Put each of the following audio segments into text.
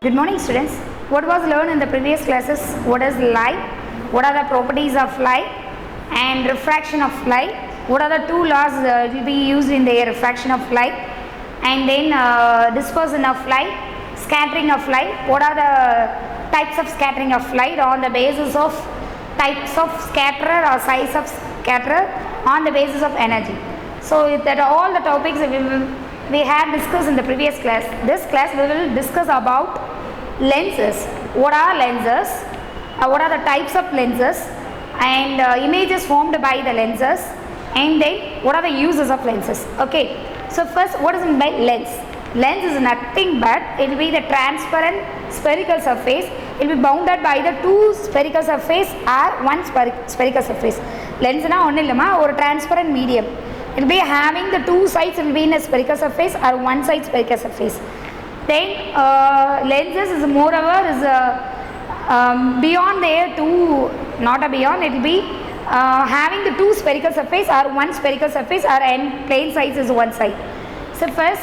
Good morning, students. What was learned in the previous classes? What is light? What are the properties of light and refraction of light? What are the two laws will be used in the refraction of light? And then dispersion of light, scattering of light. What are the types of scattering of light on the basis of types of scatterer or size of scatterer on the basis of energy. So that are all the topics we had discussed in the previous class. This class we will discuss about lenses. What are lenses? What are the types of lenses and images formed by the lenses, and then what are the uses of lenses. Okay, so first, what is meant by lens? Lens is nothing but it will be the transparent spherical surface. It will be bounded by the two spherical surface or one spherical surface. Lens na onnu illama or transparent medium. It will be having the two sides will be in a spherical surface or one side spherical surface. Then lenses is moreover is beyond there two, not a beyond, it will be having the two spherical surface or one spherical surface or and plane size is one side. So first,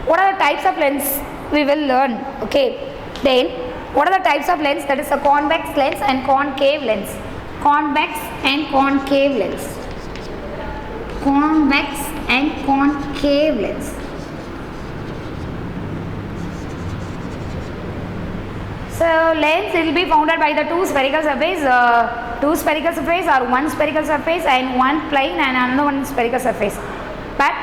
what are the types of lens we will learn. Okay, then what are the types of lens? That is a convex lens and concave lens. Convex and concave lens. Convex and concave lens. So lens will be founded by the two spherical surface or one spherical surface and one plane and another one spherical surface. But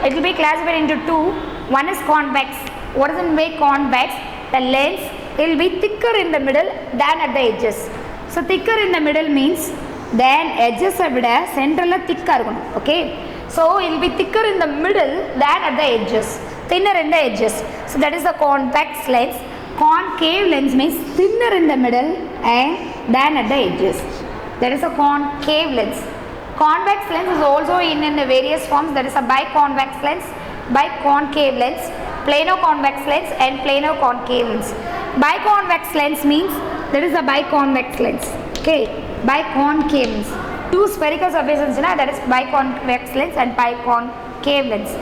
it will be classified into two. One is convex. What is meant by convex? The lens will be thicker in the middle than at the edges. So thicker in the middle means than edges vida central thicker. Okay, so it will be thicker in the middle than at the edges, thinner in the edges. So that is the convex lens. Concave lens means thinner in the middle and than at the edges. That is a concave lens. Convex lens is also in the various forms. That is a biconvex lens, biconcave lens, plano-convex lens and plano-concave lens. Biconvex lens means that is a biconvex lens. Okay, biconcave lens. Two spherical surfaces, that is biconvex lens and biconcave lens.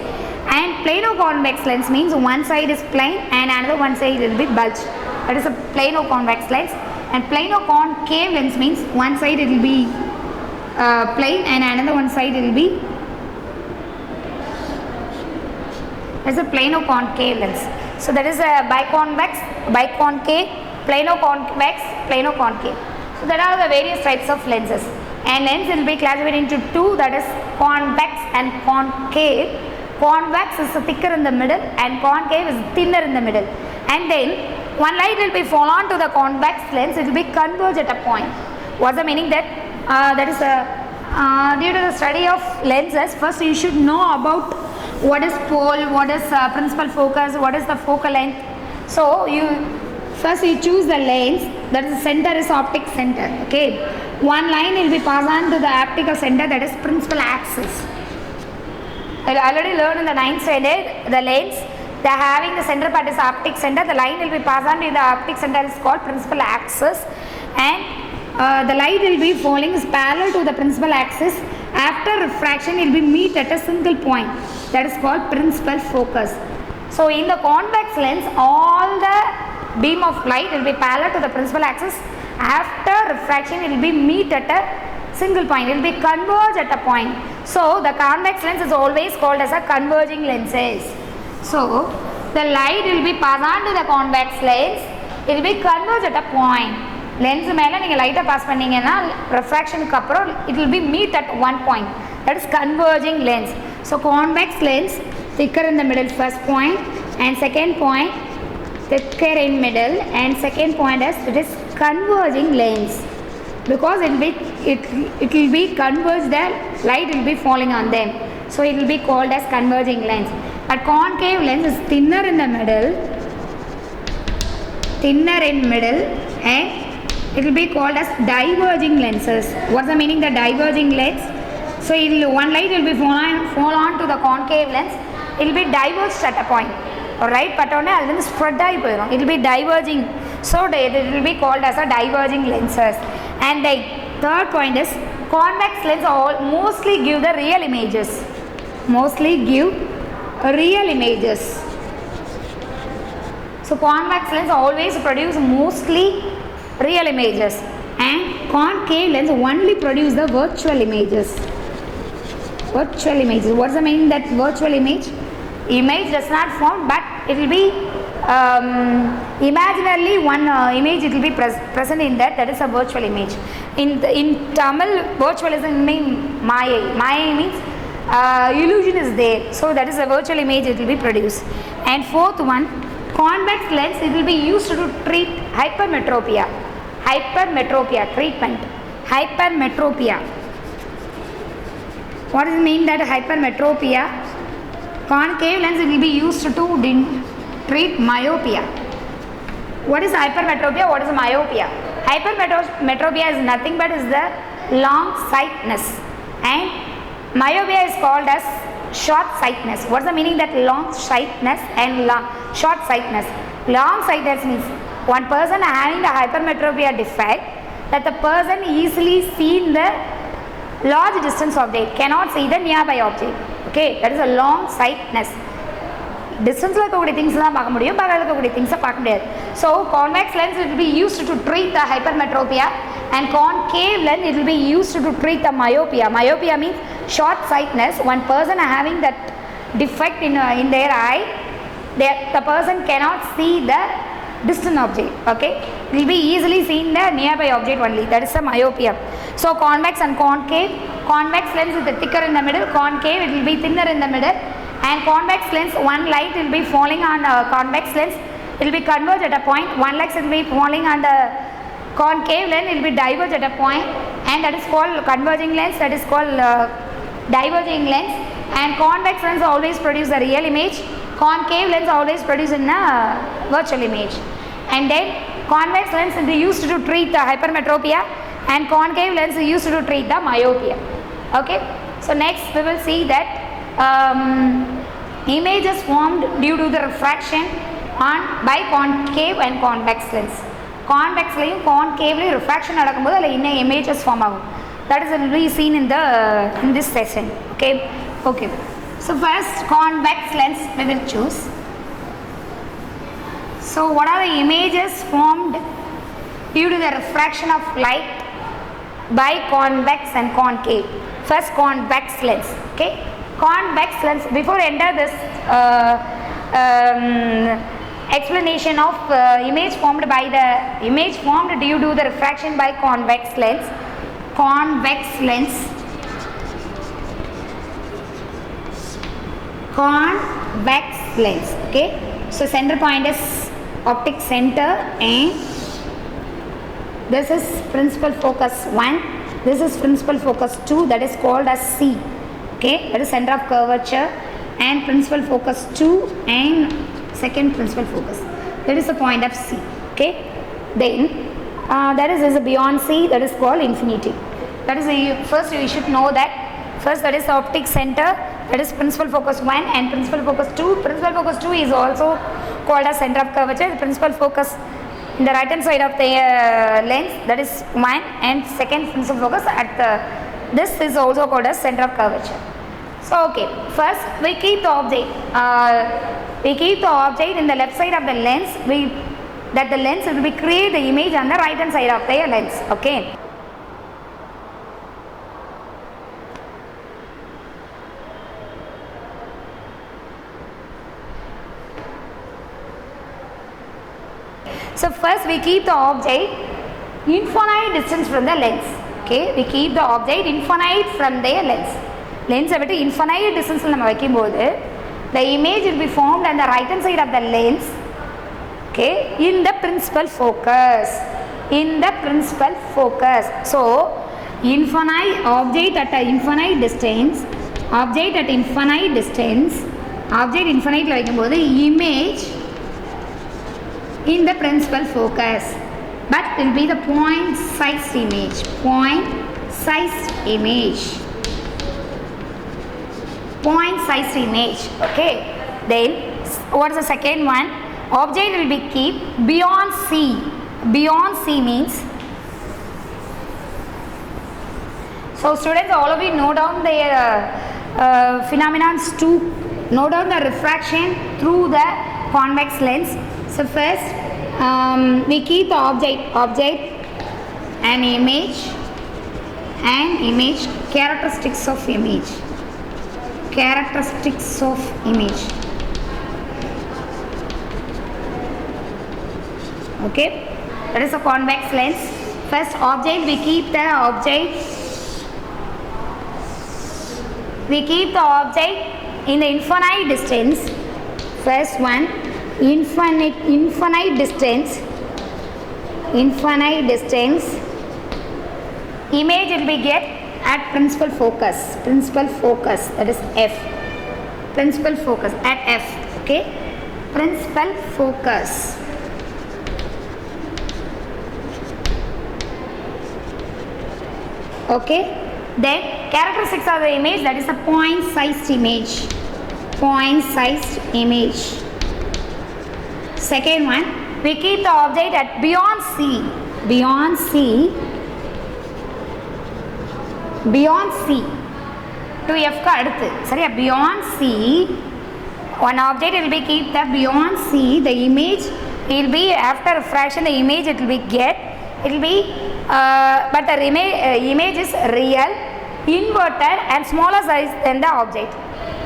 And plano-convex lens means one side is plane and another one side will be bulge. That is a plano-convex lens. And plano-concave lens means one side it will be plane and another one side will be as a plano-concave lens. So that is a biconvex, biconcave, plano-convex, plano-concave. So there are the various types of lenses. And lens will be classified into two, that is convex and concave. Convex is thicker in the middle and concave is thinner in the middle. And then one light will be fall on to the convex lens, it will be converge at a point. What's the meaning that? That is due to the study of lenses, first you should know about what is pole, what is principal focus, what is the focal length. So first you choose the lens, that is the center is optic center. Okay, one line will be passed on to the optical center, that is principal axis. I already learned in the 9th standard the lens, they are having the center part is optic center, the line will be passed on to the optic center is called principal axis, and the light will be falling is parallel to the principal axis. After refraction it will be meet at a single point, that is called principal focus. So in the convex lens all the beam of light will be parallel to the principal axis. After refraction it will be meet at a single point, it will be converge at a point. So the convex lens is always called as a converging lenses. So the light will be passed on to the convex lens, it will be converge at a point. Lens மேல நீங்க லைட்டை pass பண்ணீங்கன்னா refractionக்கு அப்புறம் it will be meet at one point, that is converging lens. So convex lens thicker in the middle first point and second point thicker in middle and second point is it is converging lens because it will be converged, the light will be falling on them, so it will be called as converging lens. But concave lens is thinner in the middle and it will be called as diverging lenses. What's the meaning the diverging lens? So one light will be fall on to the concave lens, it will be diverged at a point, alright, but on it will spread, it will be diverging, so it will be called as a diverging lenses. And the third point is convex lens mostly give the real images. So So convex lens always produce mostly real images and concave lens only produce the virtual images. Virtual images. What's the meaning that virtual image? Image does not form, but it will be imaginarily one image it will be present in that. That is a virtual image. In Tamil, virtualism means Maya. Maya means illusion is there. So that is a virtual image it will be produced. And fourth one, convex lens it will be used to treat hypermetropia. Hypermetropia treatment. Hypermetropia. What does it mean that hypermetropia? Concave lens will be used to treat myopia. What is hypermetropia? What is myopia? Hypermetropia is nothing but is the long sightedness, and myopia is called as short sightedness. What is the meaning that long sightedness and short sightedness? Long sightedness means one person having the hypermetropia defect, that the person easily seen the large distance object, cannot see the nearby object. Okay, that is a long sightedness. Distance la இருக்கக்கூடிய things தான் பார்க்க முடியும், பக்கத்துல இருக்கக்கூடிய things பார்க்க முடியாது. So convex lens it will be used to treat the hypermetropia, and concave lens it will be used to treat the myopia. Myopia means short sightedness. One person having that defect in their eye, the person cannot see the distant object. Okay, it will be easily seen the nearby object only. That is the myopia. So convex and concave. Convex lens is the thicker in the middle. Concave it will be thinner in the middle. And convex lens, one light will be falling on convex lens. It will be converged at a point. One light will be falling on the concave lens. It will be diverged at a point, and that is called converging lens. That is called diverging lens. And convex lens always produce a real image. Concave lens always produce in a virtual image. And then convex lens is used to treat the hypermetropia, and concave lens is used to treat the myopia. Okay. So next we will see that images formed due to the refraction by concave and convex lens. Convex layum concave layum refraction நடக்கும்போது அதில் இன்னும் images form ஆகும். That is will be seen in this session. Okay. Okay. So first convex lens we will choose. So what are the images formed due to the refraction of light by convex and concave? First convex lens. Okay. Convex lens, before enter this explanation of image formed due to the refraction by convex lens. Convex lens okay. So center point is optic center, and this is principal focus 1, this is principal focus 2, that is called as C. Okay, that is center of curvature, and principal focus 2 and second principal focus, that is the point of C. Okay, then that is beyond C, that is called infinity. That is first you should know that first that is the optic center, that is principal focus 1 and principal focus 2. Principal focus 2 is also called as center of curvature. The principal focus in the right hand side of the lens, that is 1, and second principal focus at this is also called as center of curvature. So okay, first we keep the object in the left side of the lens. That the lens will be create the image on the right hand side of the lens. Okay. So first we keep the object infinite distance from the lens. Okay, we keep the object infinite from the lens. Lens விட்டு infinite distance நம்ம வைக்கும்போது the image will be formed on the right hand side of the lens. Okay, in the principal focus. So infinite object at infinite distance object infinite ல வைக்கும்போது image in the principal focus, but it will be the point sized image. Okay, then what is the second one? Object will be keep beyond C. Beyond C means, so students, all of you note down the phenomenons to note down the refraction through the convex lens. So first we keep the object an image characteristics of image okay, that is a convex lens. First object, we keep the object in the infinite distance. First one, infinite distance image will be get at principal focus, that is f, principal focus at f, okay, principal focus. Okay, then characteristics of the image, that is a point sized image. Second one, we keep the object at beyond c to f ka aduthu சரியா, beyond c one object will be keep the beyond c, the image will be after refraction, the image it will be get, it will be but the image is real, inverted and smaller size than the object.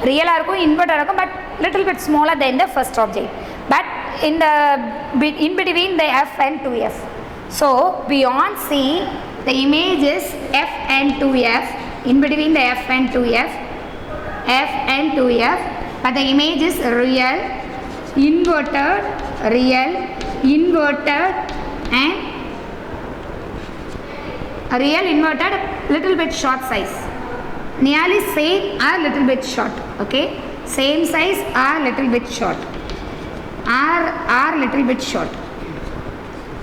Real இருக்கும், inverted இருக்கும், but little bit smaller than the first object, but in between the f and 2f. So beyond c, the image is f and 2f, in between the f and 2f, but the image is real, inverted and real, inverted, little bit short size, nearly same or little bit short, okay, same size or little bit short,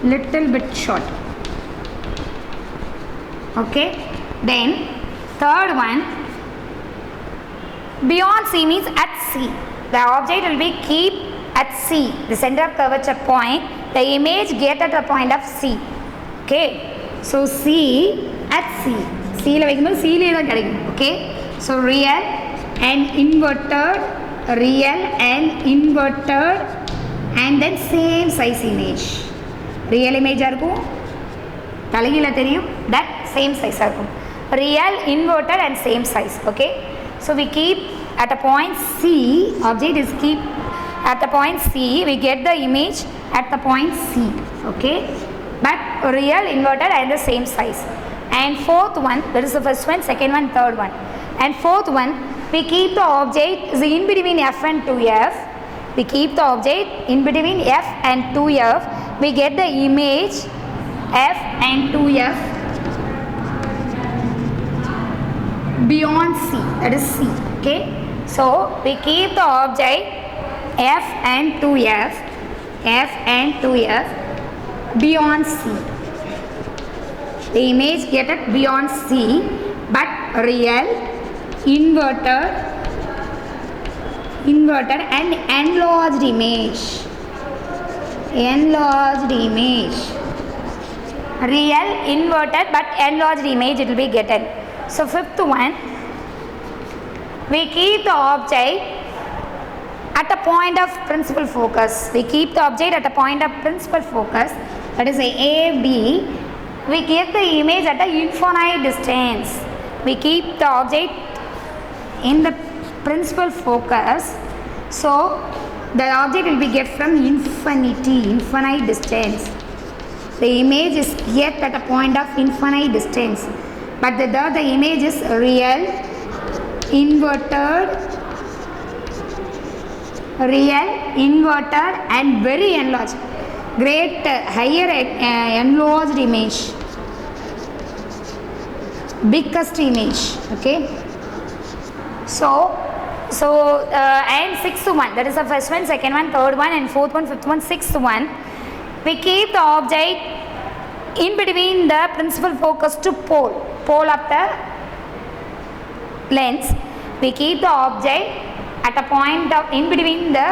little bit short, okay. Then third one, beyond c means at c, the object will be keep at c, the center of curvature point, the image get at the point of c, okay. So c at c la வைக்கும்போது c லே தான் கிடைக்கும், okay. So real and inverted and then same size image, real image இருக்கும், தலைகீழ தெரியும், that same size இருக்கும், real, inverted and same size, okay. So we keep at a point c, object is keep at the point c, we get the image at the point c, okay, but real, inverted and the same size. And fourth one, that is the first one, second one, third one, and fourth one, we keep the object is in between f and 2f, we keep the object in between f and 2f, we get the image f and 2f beyond c, that is c, okay. So we keep the object f and 2f beyond c, the image get it beyond c, but real, inverted and enlarged image, real, inverted but enlarged image it will be getting. So fifth one, we keep the object at a point of principal focus, that is a b, we keep the image at a infinite distance, we keep the object in the principal focus, so the object will be get from infinite distance, the image is yet at a point of infinite distance, but the image is real, inverted and very enlarged, great higher enlarged image, biggest image, okay. So and sixth one, that is the first one, second one, third one and fourth one, fifth one, sixth one, we keep the object in between the principal focus to pole of the lens, we keep the object at a point of in between the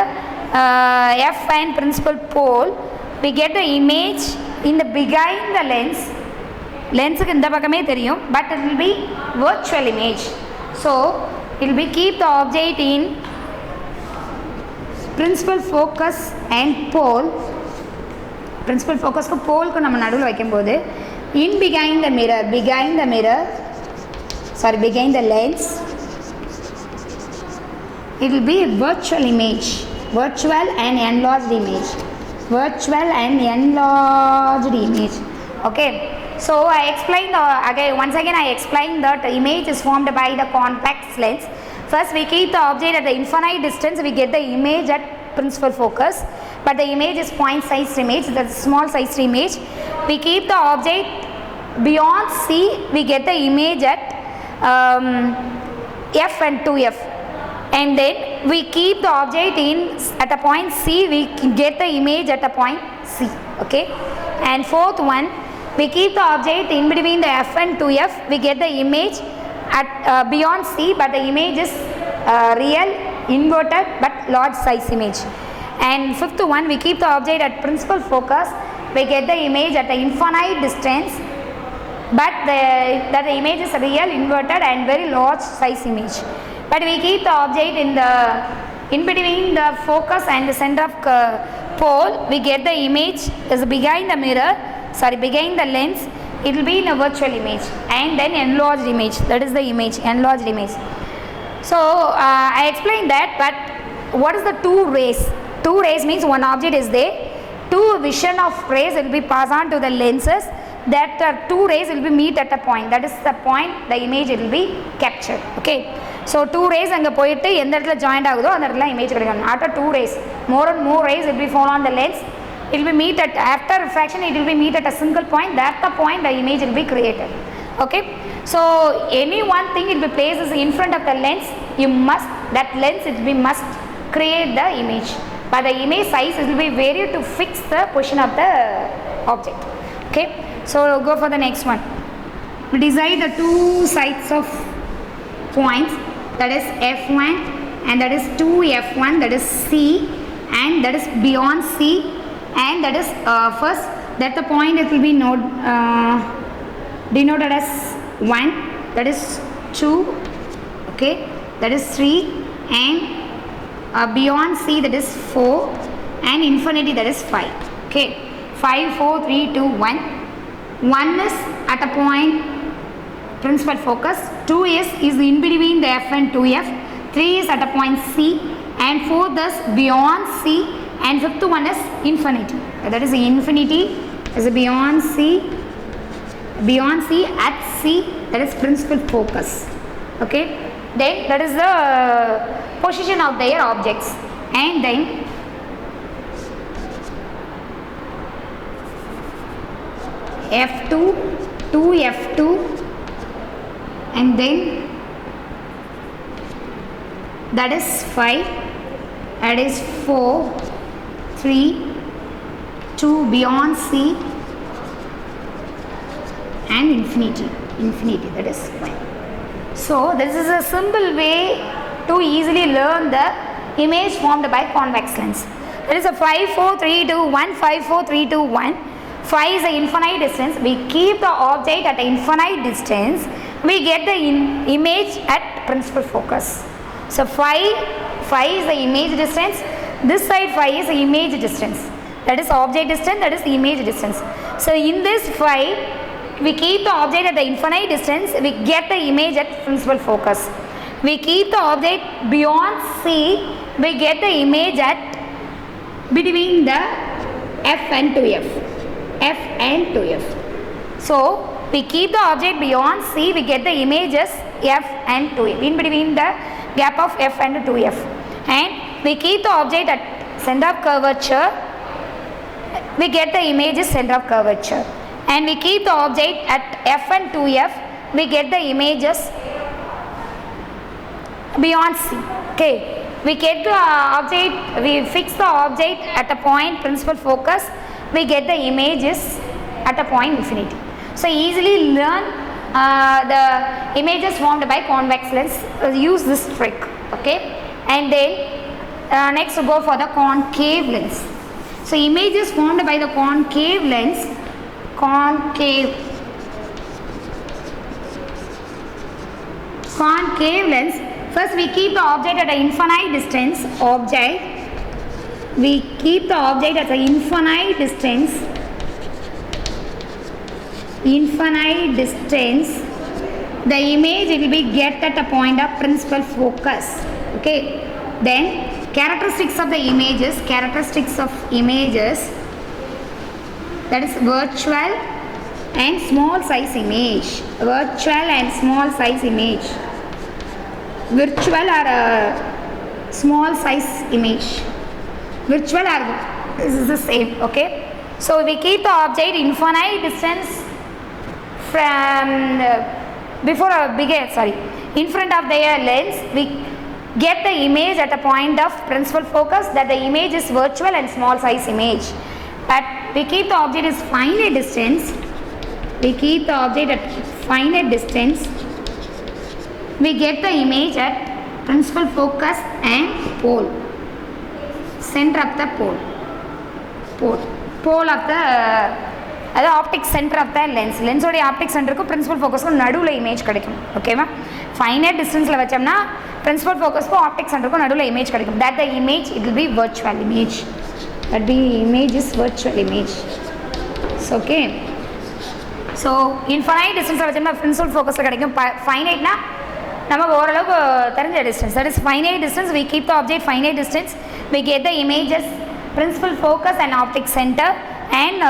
f and principal pole, we get the image in the behind the lensக்கு இந்த பக்கமே தெரியும், but it will be virtual image, so it will be keep the object in principal focus and pole. Principal focus को pole को நம்ம நடுவுல வைக்கும்போது in behind the lens, it will be a virtual image, virtual and enlarged image. Okay, so I explained once again I explained that the image is formed by the convex lens. First we keep the object at the infinite distance, we get the image at principal focus, but the image is point sized image, that's small sized image. We keep the object beyond C, we get the image at f and 2f, and then we keep the object at a point C, we get the image at a point C. Okay, and fourth one, we keep the object in between the f and 2f, we get the image at beyond C, but the image is real inverted but large size image. And fifth one, we keep the object at principal focus, we get the image at the infinite distance, but the image is real inverted and very large size image. But we keep the object in between the focus and the center of pole, we get the image is behind the lens, it will be in a virtual image and then enlarged image, that is the image, enlarged image. So I explained that, but what is the two rays? Two rays means one object is there, two vision of rays will be passed on to the lenses, that two rays will be meet at a point, that is the point the image will be captured. Okay, so two rays அங்க போயிட்டு எந்த இடத்துல joint ஆகுதோ அந்த இடத்துல image கிடைக்கும். After two rays, more and more rays will be fall on the lens, it will be meet at, after refraction it will be meet at a single point, that the point the image will be created. Okay, so any one thing it will be placed in front of the lens, you must, that lens it will be must create the image, but the image size it will be vary to fix the position of the object. Okay, so go for the next one. We decide the two sides of points, that is f1 and that is 2f1, that is C, and that is beyond C, and that is first that the point it will be denoted as 1, that is 2, okay, that is 3, and beyond C that is 4, and infinity that is 5. Okay, 5 4 3 2 1. 1 is at a point principal focus, 2 is in between the f and 2f, 3 is at a point C, and 4 is beyond C, and fifth one is infinity, that is infinity is beyond C at C, that is principal focus. Okay, then that is the position of their objects, and then f2 2f2, and then that is 5, that is 4 3 2 beyond C, and infinity, that is 1. So this is a simple way to easily learn the image formed by convex lens. That is a 5 4 3 2 1, 5 4 3 2 1. 5 is the infinite distance, we keep the object at the infinite distance, we get the image at principal focus. So 5 is the image distance, this side 5 is the image distance, that is object distance, that is the image distance. So in this 5 we keep the object at the infinite distance, we get the image at principal focus. We keep the object beyond C, we get the image at between the f and 2f. So we keep the object beyond C, we get the images f and 2f, in between the gap of f and 2f, and we keep the object at center of curvature, we get the images center of curvature, and we keep the object at f and 2f, we get the images beyond C. Okay, we get the object, we fix the object at a point principal focus, we get the images at a point infinity. So easily learn the images formed by convex lens, use this trick. Okay, and then next we go for the concave lens. So images formed by the concave lens, concave lens, first we keep the object at an infinite distance, we keep the object at an infinite distance, the image will be get at a point of principal focus. Okay, then characteristics of images, that is virtual and small size image. Virtual or small size image. Virtual or this is the same. Okay, so we keep the object infinite distance from in front of the lens. We get the image at a point of principal focus, that the image is virtual and small size image. But we keep the object as finite distance. We get the image at principal focus and pole, center of the pole of the optic center of the lens. Lens oda optic center ku principal focus ku nadula image kadikum. Okay ma, finite distance la vechamna principal focus ku optic center ku nadula image kadikum. That the image, it will be virtual image. That the image is virtual image. So, okay, so infinite distance la vechamna principal focus la kadikum. Finite na namak oralavu therinja distance, that is finite distance. We keep the object finite distance, we get the images principal focus and optic center, and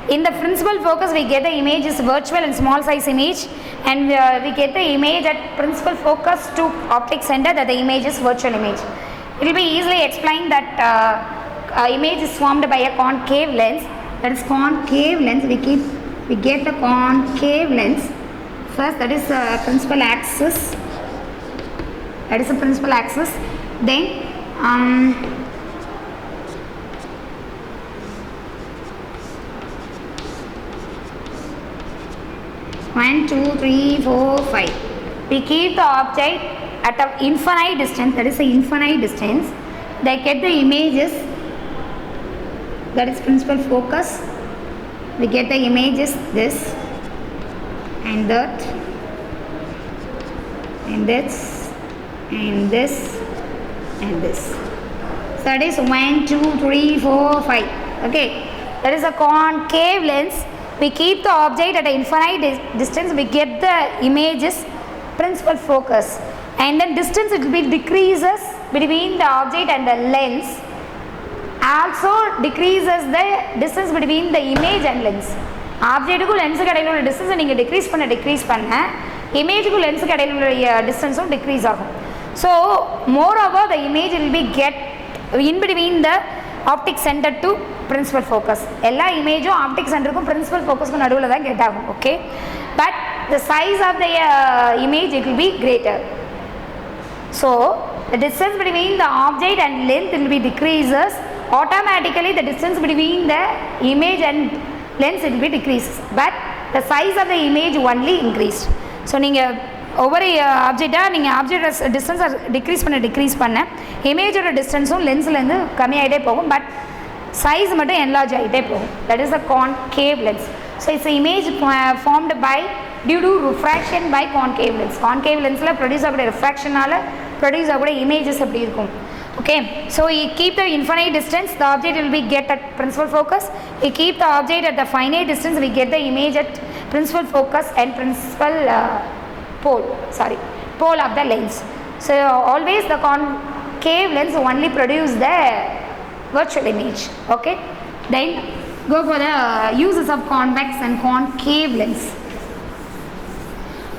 in the principal focus we get the image is virtual and small size image, and we get the image at principal focus to optic center, that the image is virtual image. It will be easily explained that image is formed by a concave lens. That is concave lens. We get the concave lens first, that is principal axis. Then 1, 2, 3, 4, 5. We keep the object at an infinite distance, that is the infinite distance. They get the images, that is principal focus. We get the images this and that and this and this and this. So that is 1, 2, 3, 4, 5. Okay, that is a concave lens. We keep the object at an infinite distance. We get the images principal focus, and then distance, it will be decreases between the object and the lens. Also decreases the distance between the image and lens. Object ku lens ku idailu ulla distance neenga decrease panna image ku lens ku idailu ulla distance decrease agum. So moreover, the image will be get in between the optic center to principal focus. Ella image optic center ku principal focus ku naduvula da get agum. Okay, but the size of the image, it will be greater. So the distance between the object and length will be decreases. Automatically the distance between the image and lens, it will be decreases, but the size of the image only increased. So neenga over object object distance decrease panna image oda distance lens la irundhu kami aide pogum, but size mattum enlarge aide pogum. That is the concave lens. So it's an image formed by due to refraction by concave lens. Concave lens la produce agura refraction nala produce agura images appdi irukum. Okay, so we keep the infinite distance, the object will be get at principal focus. We keep the object at the finite distance, we get the image at principal focus and principal pole of the lens. So always the concave lens only produce the virtual image. Okay, then go for the uses of convex and concave lens.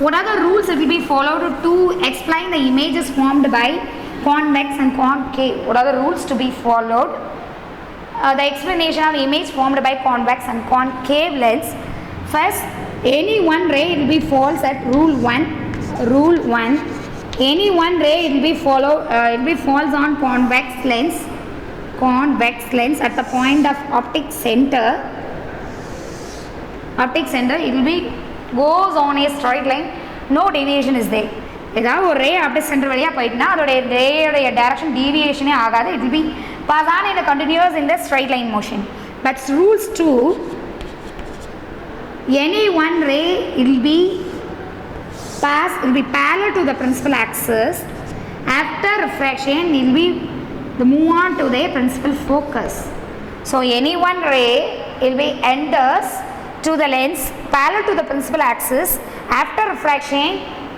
What are the rules that will be followed to explain the images formed by convex and concave? What are the rules to be followed? The explanation of the image formed by convex and concave lens. First, any one ray will be falls at rule 1. Any one ray will be falls on convex lens at the point of optic center. It will be goes on a straight line, no deviation is there. ஏதாவது ஒரு ரே அப்படியே centre வழியாக போயிட்டுனா அதோடைய ரேயோடைய direction டீவியேஷனே ஆகாது. It will be pass on in continues in the straight line motion. But rules 2, any one ray will be parallel to the principal axis. After refraction, it will be to move on to their principal focus. So any one ray will be enters to the lens parallel to the principal axis. After refraction,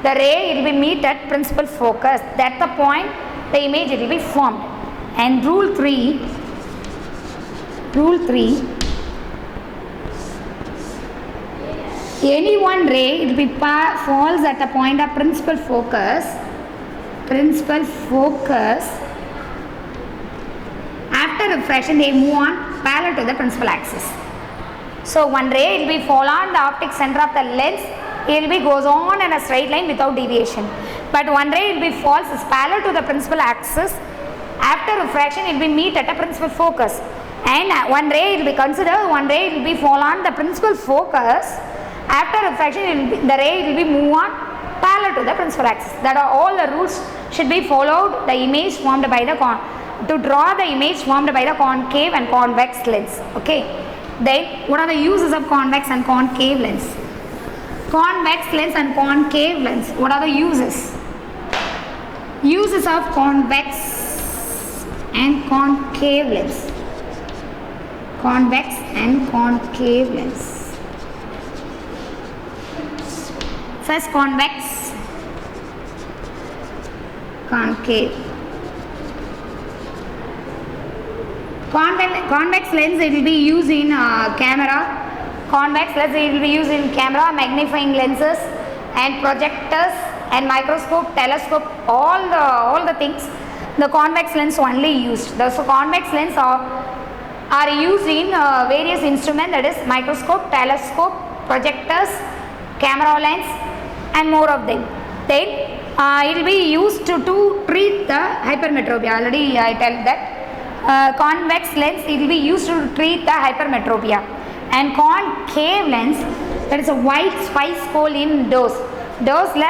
the ray will be meet at principal focus. That's the point the image will be formed. And rule 3, any one ray will be falls at a point of principal focus. After refraction, they move on parallel to the principal axis. So one ray will be fall on the optic center of the lens. It will be goes on in a straight line without deviation. But one ray will be falls is parallel to the principal axis. After refraction, it will be meet at a principal focus. And one ray will be considered. One ray will be fall on the principal focus. After refraction, the ray will be move on parallel to the principal axis. That are all the rules should be followed. The image formed by the to draw the image formed by the concave and convex lens. Okay. Then what are the uses of convex and concave lens? Convex lens and concave lens. What are the uses? Uses of convex and concave lens. Convex and concave lens. First, convex, concave. Convex lens, it will be used in camera. Convex lens, it will be used in camera, magnifying lenses and projectors and microscope, telescope, all the things. The convex lens only used. So convex lens are used in various instruments, that is microscope, telescope, projectors, camera lens, and more of them. Then it will be used to treat the hypermetropia. Already I tell that. Convex lens, it will be used to treat the hypermetropia. And concave lens, that is a white spice hole in dose. Doseல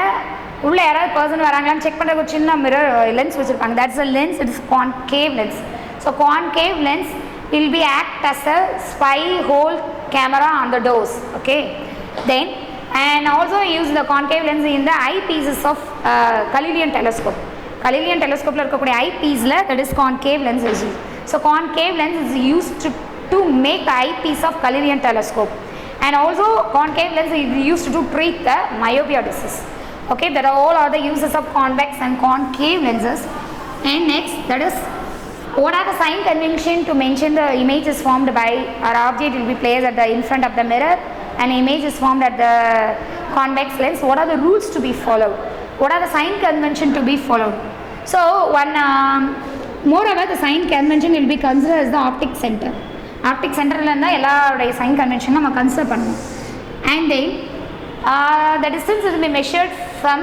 உள்ள யாராவது person வராங்களான்னு check பண்ணுற ஒரு சின்ன mirror lens வச்சுருப்பாங்க. That's a lens, it is concave lens. So concave lens will be act as a spy hole camera on the dose. Okay. Then and also use the concave lens in the eyepieces of Galilean telescope. Galilean telescope la irukkoodiya eyepiece la, that is concave lens is used. So concave lens is used to make the eyepiece of Galilean telescope. And also concave lens is used to treat the myopia disease. Okay, that are all are the uses of convex and concave lenses. And next, that is what are the sign convention to mention the image is formed by our object will be placed at the in front of the mirror and image is formed at the convex lens. What are the rules to be followed? What are the sign convention to be followed? So one moreover the sign convention will be considered as the optic center. Optic center la irundha ella sign convention nama consider pannuvom. And then the distance will be measured from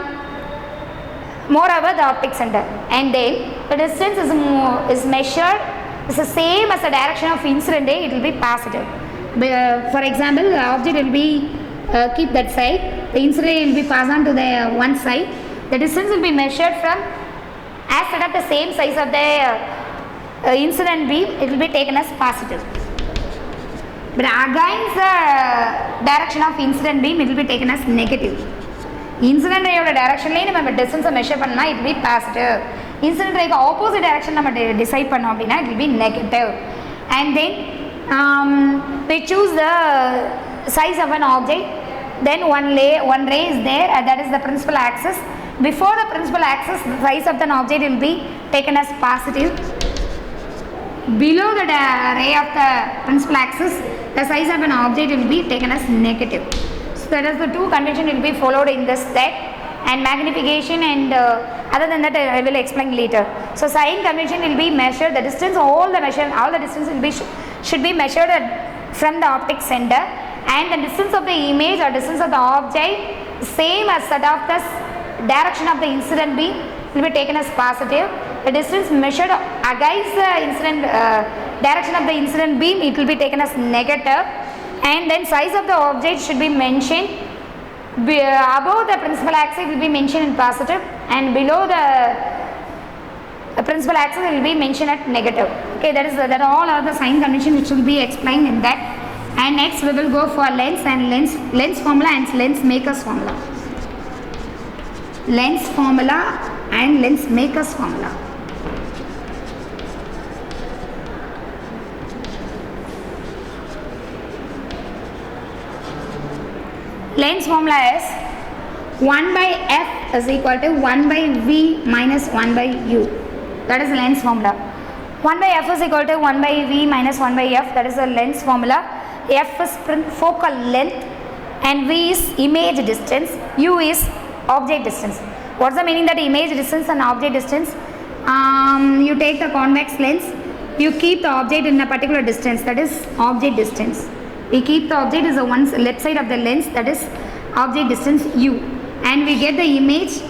moreover the optic center, and then the distance is measured is the same as the direction of incident ray. It will be positive. For example, the object will be keep that side, the incident ray will be passed on to the one side. The distance will be measured from as set up the same size of the incident beam. It will be taken as positive. But against the direction of incident beam, it will be taken as negative. Incident ray oda direction la நம்ம distance measure பண்ணா it will be positive. Incident ray opposite direction நம்ம decide பண்ணோம் அப்படினா it will be negative. And then we choose the size of an object. Then one ray is there, that is the principal axis. Before the principal axis, the size of an object will be taken as positive. Below the ray of the principal axis, the size of an object will be taken as negative. So that is the two convention will be followed in this step. And magnification and other than that I will explain later. So sign convention will be measured, the distance, all the distance will be should be measured from the optic center, and the distance of the image or distance of the object same as that of the direction of the incident beam will be taken as positive. The distance measured against the incident direction of the incident beam, it will be taken as negative. And then size of the object should be mentioned above the principal axis will be mentioned in positive, and below the principal axis will be mentioned at negative. Okay, that all are the sign convention which will be explained in that. And next we will go for lens and lens formula and lens makers formula. Lens formula and lens makers formula. Lens formula is 1 by f is equal to 1 by v minus 1 by u. That is the lens formula. 1 by f is equal to 1 by v minus 1 by f. That is the lens formula. F is focal length and v is image distance. U is object distance. What's the meaning that image distance and object distance? You take the convex lens, you keep the object in a particular distance, that is object distance. We keep the object is the one left side of the lens, that is object distance u, and we get the image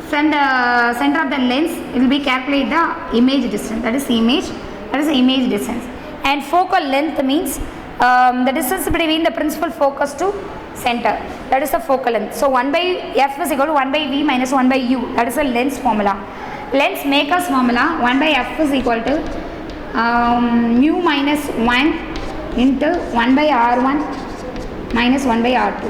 from the center of the lens. It will be calculate the image distance, that is image distance. And focal length means the distance between the principal focus to center, that is the focal length. So 1 by f is equal to 1 by v minus 1 by u, that is the lens formula. Lens maker's formula, 1 by f is equal to mu minus 1 into 1 by r1 minus 1 by r2.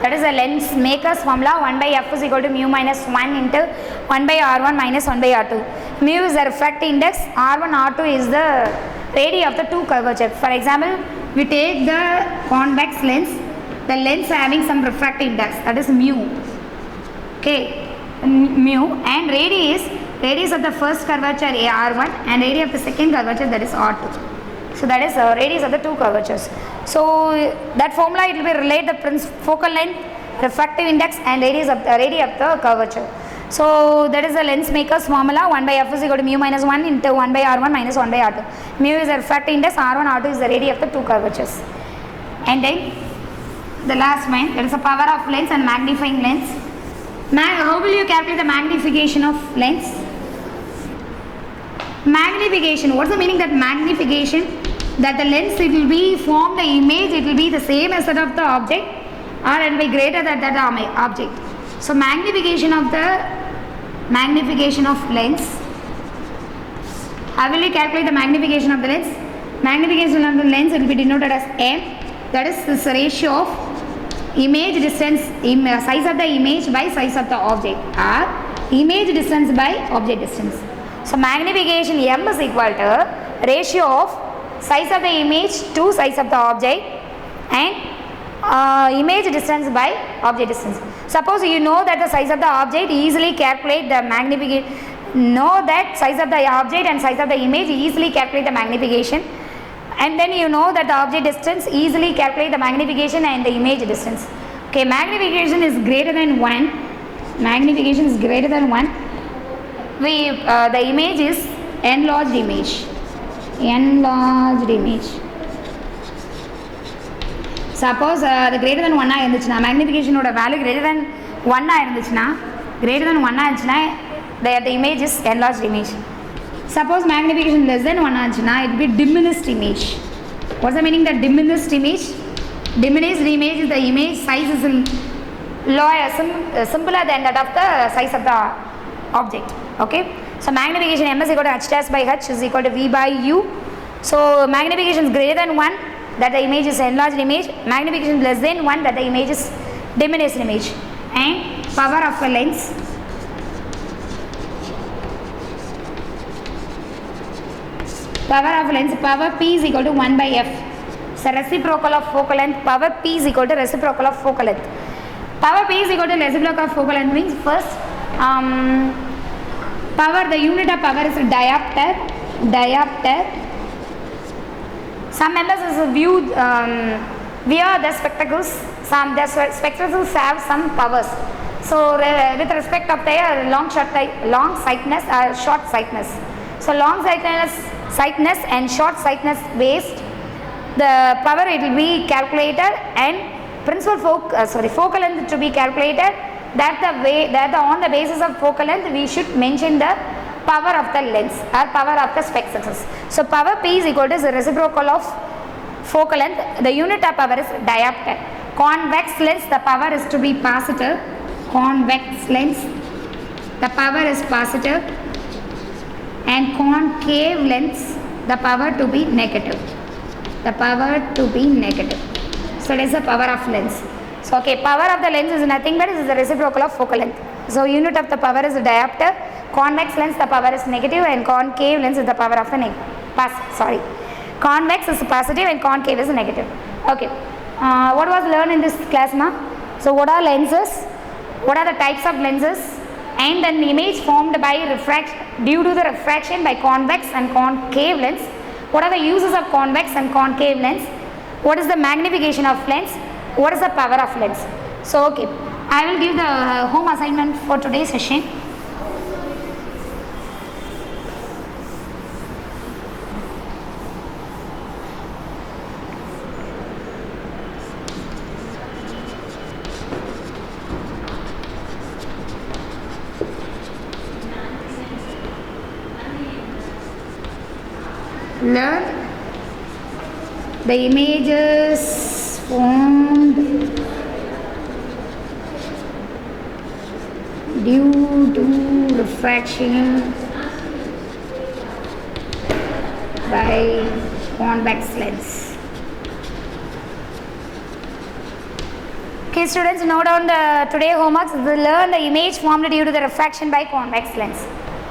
That is the lens maker's formula. 1 by f is equal to mu minus 1 into 1 by r1 minus 1 by r2. Mu is the refractive index, r1 r2 is the radii of the two curvature. For example, we take the convex lens, the lens having some refractive index, that is mu. Okay, mu, and radius of the first curvature r1 and radius of the second curvature, that is r2. So that is radius of the two curvatures. So that formula, it will be relate the focal length, refractive index and radius of the curvature. So that is the lens maker's formula. 1 by f is equal to mu minus 1 into 1 by r1 minus 1 by r2. Mu is the refractive index, r1 r2 is the radius of the two curvatures. And then the last one, that is the power of lens and magnifying lens. How will you calculate the magnification of lens? Magnification, what's the meaning that magnification? That the lens, it will be form the image, it will be the same as that of the object, or it will be greater than that object. So magnification of lens. How will you calculate the magnification of the lens? Magnification of the lens, it will be denoted as m. That is this ratio of image distance, size of the image by size of the object, or image distance by object distance. So magnification m is equal to ratio of size of the image to size of the object and image distance by object distance. Suppose you know that the size of the object, easily calculate the magnification. Know that size of the object and size of the image, easily calculate the magnification. And then you know that the object distance, easily calculate the magnification and the image distance. Okay, magnification is greater than 1. Magnification is greater than 1. The image is enlarged image. Enlarged image. Suppose the greater than 1 irundhuchna, magnification oda value greater than 1 irundhuchna, the image is enlarged image. Suppose magnification less than 1 irundhuchna, it will be diminished image. What's the meaning that diminished image? Diminished image is the image size is simpler than that of the size of the object. Okay, so magnification m is equal to h dash by h is equal to v by u. So magnification is greater than 1, that the image is enlarged image. Magnification less than 1, that the image is diminished image. And power of a lens. Power of lens, power p is equal to 1 by f. So reciprocal of focal length, power p is equal to reciprocal of focal length. Power p is equal to reciprocal of focal length means first power, the unit of power is diopter. Some members is viewed via the spectacles. The spectacles have some powers. So with respect of their long sightness or short sightness. So long sightness and short sightness based, the power it will be calculated, and principal focal length to be calculated. On the basis of focal length we should mention the power of the lens or power of the spectacles. So power p is equal to the reciprocal of focal length. The unit of power is diopter. Convex lens, the power is to be positive. Convex lens, the power is positive, and concave lens, the power to be negative. The power to be negative. So that is the power of lens. So okay, power of the lens is nothing but is the reciprocal of focal length. So unit of the power is the diopter. Convex lens, the power is negative, and concave lens is the power of the convex is positive and concave is negative. Okay. What was learned in this class, ma? So what are lenses? What are the types of lenses? And an image formed by due to the refraction by convex and concave lens. What are the uses of convex and concave lens? What is the magnification of lens? What is the power of lens? So okay, I will give the home assignment for today's session. Learn the images formed due to refraction by convex lens. Okay, students, note down the today homeworks. Learn the image formed due to the refraction by convex lens.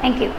Thank you.